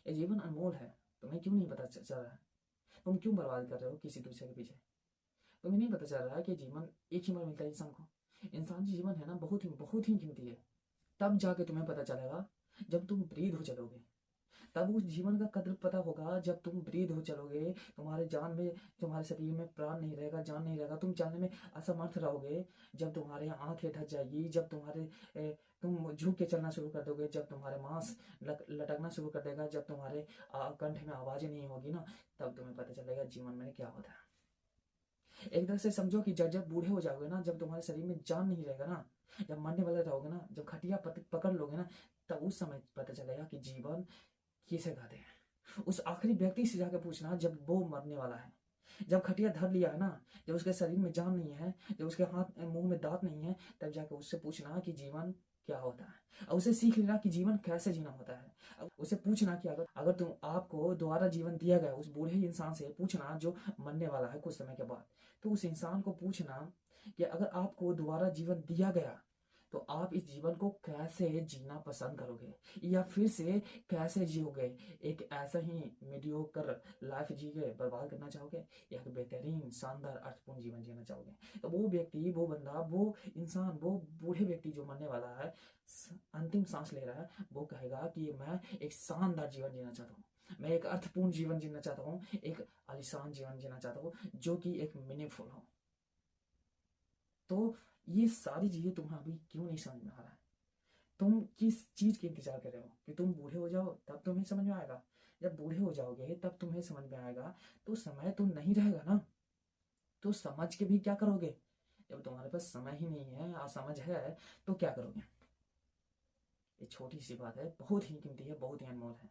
ये जीवन अनमोल है, तुम्हें क्यों नहीं पता चल रहा है? तुम क्यों बर्बाद कर रहे हो किसी दूसरे के पीछे? तुम्हें नहीं पता चल रहा है कि जीवन एक ही बार मिलता है इंसान को। इंसान जीवन है ना, बहुत ही कीमती है। तब जाके तुम्हें पता चलेगा जब तुम ब्रीद हो चलोगे, तब उस जीवन का कद्र पता होगा। जब तुम ब्रीद हो चलोगे, तुम्हारे जान में, तुम्हारे शरीर में प्राण नहीं रहेगा, जान नहीं रहेगा, तुम चलने में असमर्थ रहोगे। जब तुम्हारे आंखें ढक जाएगी, जब तुम झुक के चलना शुरू कर दोगे, जब तुम्हारे मांस लटकना शुरू कर देगा, जब तुम्हारे कंठ में आवाजें नहीं होगी ना, तब तुम्हें पता चलेगा जीवन में क्या होता है। एक तरह से समझो कि जब जब बूढ़े हो जाओगे ना, जब तुम्हारे शरीर में जान नहीं रहेगा ना, जब मरने वाले रहोगे ना, जब खटिया पकड़ लोगे ना, तब उस समय पता चलेगा कि जीवन किसे कहते हैं। उस आखिरी व्यक्ति से जाकर पूछना जब वो मरने वाला है, जब खटिया धर लिया है ना, जब उसके शरीर में जान नहीं है, जब उसके हाथ मुंह में दांत नहीं है, तब जाकर उससे पूछना कि जीवन क्या होता है, और उसे सीख लेना कि जीवन कैसे जीना होता है। अब उसे पूछना कि अगर तुम आपको दोबारा जीवन दिया गया, उस बूढ़े इंसान से पूछना जो मरने वाला है कुछ समय के बाद, तो उस इंसान को पूछना कि अगर आपको दोबारा जीवन दिया गया तो आप इस जीवन को कैसे जीना पसंद करोगे, या फिर से कैसे जियोगे? एक ऐसा ही मीडियोकर लाइफ जी के बर्बाद करना चाहोगे, या एक बेहतरीन शानदार अर्थपूर्ण जीवन जीना चाहोगे? तो वो व्यक्ति, वो बंदा, वो इंसान, वो बूढ़े व्यक्ति जो मरने वाला है, अंतिम सांस ले रहा है, वो कहेगा कि मैं एक शानदार जीवन जीना चाहता हूँ, मैं एक अर्थपूर्ण जीवन जीना चाहता हूँ, एक आलिशान जीवन जीना चाहता हूँ, जो कि एक मीनिंगफुल हो। तो ये सारी चीजें तुम्हें अभी क्यों नहीं समझ में आ रहा है? तुम किस चीज के इंतजार कर रहे हो कि तुम बूढ़े हो जाओ तब तुम्हें समझ में आएगा? जब बूढ़े हो जाओगे तब तुम्हें समझ में आएगा, तो समय तो नहीं रहेगा ना, तो समझ के भी क्या करोगे? जब तुम्हारे पास समय ही नहीं है, असमझ है, तो क्या करोगे? ये छोटी सी बात है, बहुत ही कीमती है, बहुत ही अनमोल है।